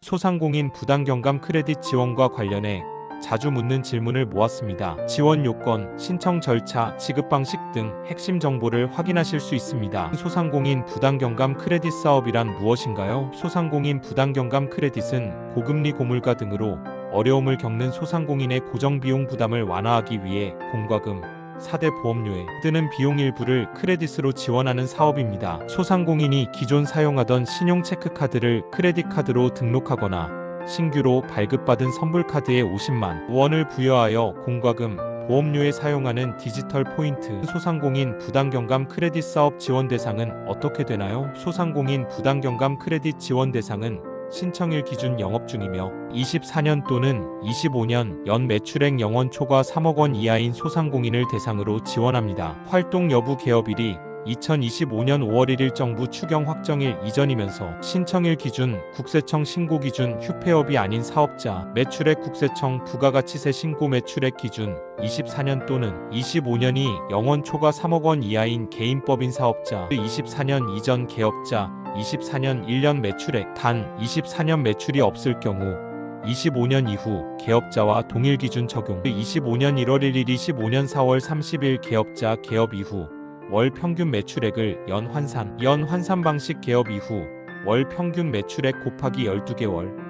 소상공인 부당경감 크레딧 지원과 관련해 자주 묻는 질문을 모았습니다. 지원 요건, 신청 절차, 지급 방식 등 핵심 정보를 확인하실 수 있습니다. 소상공인 부당경감 크레딧 사업이란 무엇인가요? 소상공인 부당경감 크레딧은 고금리 고물가 등으로 어려움을 겪는 소상공인의 고정비용 부담을 완화하기 위해 공과금, 4대 보험료에 드는 비용 일부를 크레딧으로 지원하는 사업입니다. 소상공인이 기존 사용하던 신용체크카드를 크레딧카드로 등록하거나 신규로 발급받은 선불카드에 50만 원을 부여하여 공과금, 보험료에 사용하는 디지털 포인트. 소상공인 부당경감 크레딧 사업 지원 대상은 어떻게 되나요? 소상공인 부당경감 크레딧 지원 대상은 신청일 기준 영업 중이며 24년 또는 25년 연 매출액 영원 초과 3억 원 이하인 소상공인을 대상으로 지원합니다. 활동 여부 개업일이 2025년 5월 1일 정부 추경 확정일 이전이면서 신청일 기준 국세청 신고 기준 휴폐업이 아닌 사업자, 매출액 국세청 부가가치세 신고 매출액 기준 24년 또는 25년이 영원 초과 3억 원 이하인 개인법인 사업자, 24년 이전 개업자, 24년 1년 매출액 단 24년 매출이 없을 경우 25년 이후 개업자와 동일 기준 적용. 25년 1월 1일 25년 4월 30일 개업자 개업 이후 월 평균 매출액을 연 환산 방식 개업 이후 월 평균 매출액 곱하기 12개월.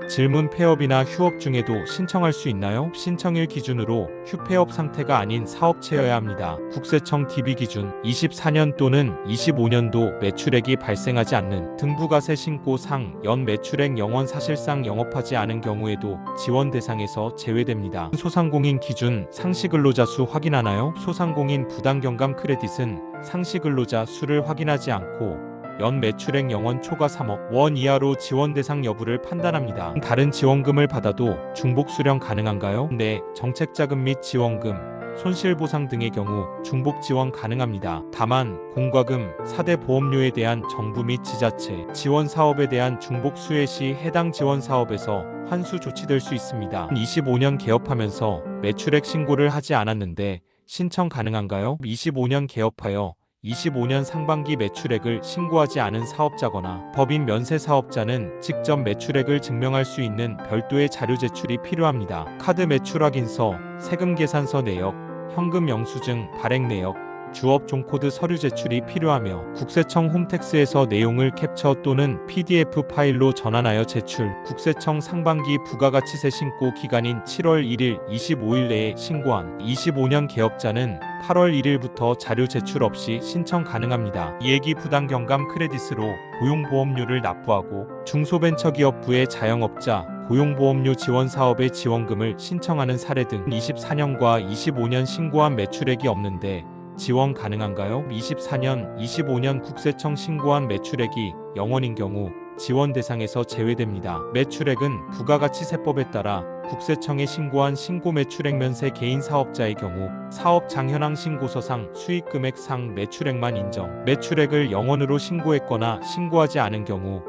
질문 폐업이나 휴업 중에도 신청할 수 있나요? 신청일 기준으로 휴폐업 상태가 아닌 사업체여야 합니다. 국세청 DB 기준 24년 또는 25년도 매출액이 발생하지 않는 등부가세 신고 상 연 매출액 영원 사실상 영업하지 않은 경우에도 지원 대상에서 제외됩니다. 소상공인 기준 상시근로자 수 확인하나요? 소상공인 부당경감 크레딧은 상시근로자 수를 확인하지 않고 연 매출액 영원 초과 3억 원 이하로 지원 대상 여부를 판단합니다. 다른 지원금을 받아도 중복 수령 가능한가요? 네, 정책자금 및 지원금, 손실보상 등의 경우 중복 지원 가능합니다. 다만 공과금, 4대 보험료에 대한 정부 및 지자체 지원 사업에 대한 중복 수혜 시 해당 지원 사업에서 환수 조치될 수 있습니다. 25년 개업하면서 매출액 신고를 하지 않았는데 신청 가능한가요? 25년 개업하여 25년 상반기 매출액을 신고하지 않은 사업자거나 법인 면세 사업자는 직접 매출액을 증명할 수 있는 별도의 자료 제출이 필요합니다. 카드 매출 확인서, 세금 계산서 내역, 현금 영수증, 발행 내역, 주업 종코드 서류 제출이 필요하며 국세청 홈택스에서 내용을 캡처 또는 PDF 파일로 전환하여 제출. 국세청 상반기 부가가치세 신고 기간인 7월 1일 25일 내에 신고한 25년 개업자는 8월 1일부터 자료 제출 없이 신청 가능합니다. 예기 부당경감 크레딧으로 고용보험료를 납부하고 중소벤처기업부의 자영업자 고용보험료 지원 사업의 지원금을 신청하는 사례 등 24년과 25년 신고한 매출액이 없는데 지원 가능한가요? 24년, 25년 국세청 신고한 매출액이 0원인 경우 지원 대상에서 제외됩니다. 매출액은 부가가치세법에 따라 국세청에 신고한 신고 매출액 면세 개인 사업자의 경우 사업장 현황 신고서상 수익금액상 매출액만 인정. 매출액을 0원으로 신고했거나 신고하지 않은 경우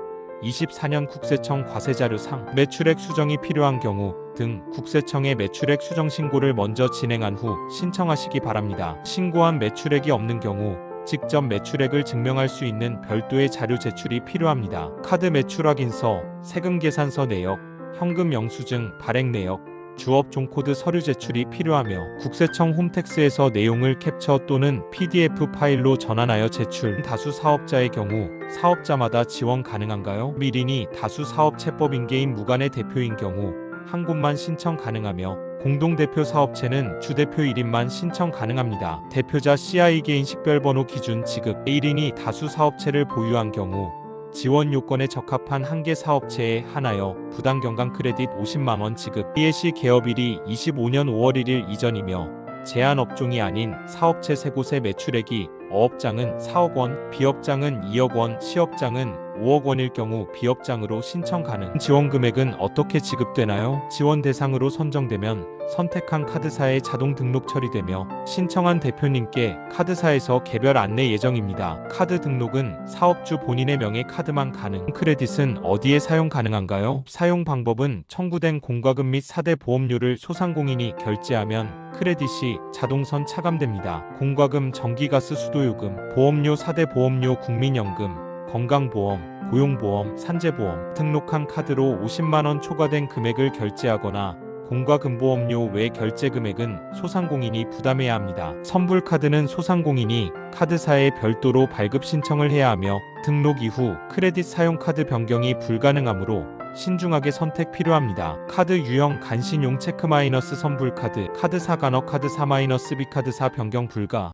24년 국세청 과세자료상 매출액 수정이 필요한 경우 등 국세청의 매출액 수정 신고를 먼저 진행한 후 신청하시기 바랍니다. 신고한 매출액이 없는 경우 직접 매출액을 증명할 수 있는 별도의 자료 제출이 필요합니다. 카드 매출 확인서, 세금 계산서 내역, 현금 영수증, 발행 내역, 주업 종코드 서류 제출이 필요하며 국세청 홈택스에서 내용을 캡처 또는 PDF 파일로 전환하여 제출. 다수 사업자의 경우 사업자마다 지원 가능한가요? 1인이 다수 사업체법 인계인 무관의 대표인 경우 한 곳만 신청 가능하며 공동대표 사업체는 주대표 1인만 신청 가능합니다. 대표자 CI 개인 식별번호 기준 지급 1인이 다수 사업체를 보유한 경우 지원 요건에 적합한 한 개 사업체에 한하여 부당경감 크레딧 50만원 지급. 이해 시 개업일이 25년 5월 1일 이전이며 제한 업종이 아닌 사업체 3곳의 매출액이 어업장은 4억 원, 비업장은 2억 원, 시업장은 5억 원일 경우 비업장으로 신청 가능. 지원 금액은 어떻게 지급되나요? 지원 대상으로 선정되면 선택한 카드사에 자동 등록 처리되며 신청한 대표님께 카드사에서 개별 안내 예정입니다. 카드 등록은 사업주 본인의 명의 카드만 가능. 크레딧은 어디에 사용 가능한가요? 사용 방법은 청구된 공과금 및 4대 보험료를 소상공인이 결제하면 크레딧이 자동선 차감됩니다. 공과금 전기가스 수도요금, 보험료 4대 보험료 국민연금, 건강보험, 고용보험, 산재보험, 등록한 카드로 50만원 초과된 금액을 결제하거나 공과금보험료 외 결제 금액은 소상공인이 부담해야 합니다. 선불카드는 소상공인이 카드사에 별도로 발급 신청을 해야 하며 등록 이후 크레딧 사용카드 변경이 불가능하므로 신중하게 선택 필요합니다. 카드 유형 간신용 체크 마이너스 선불카드, 카드사 간허 카드사 마이너스 B카드사 변경 불가.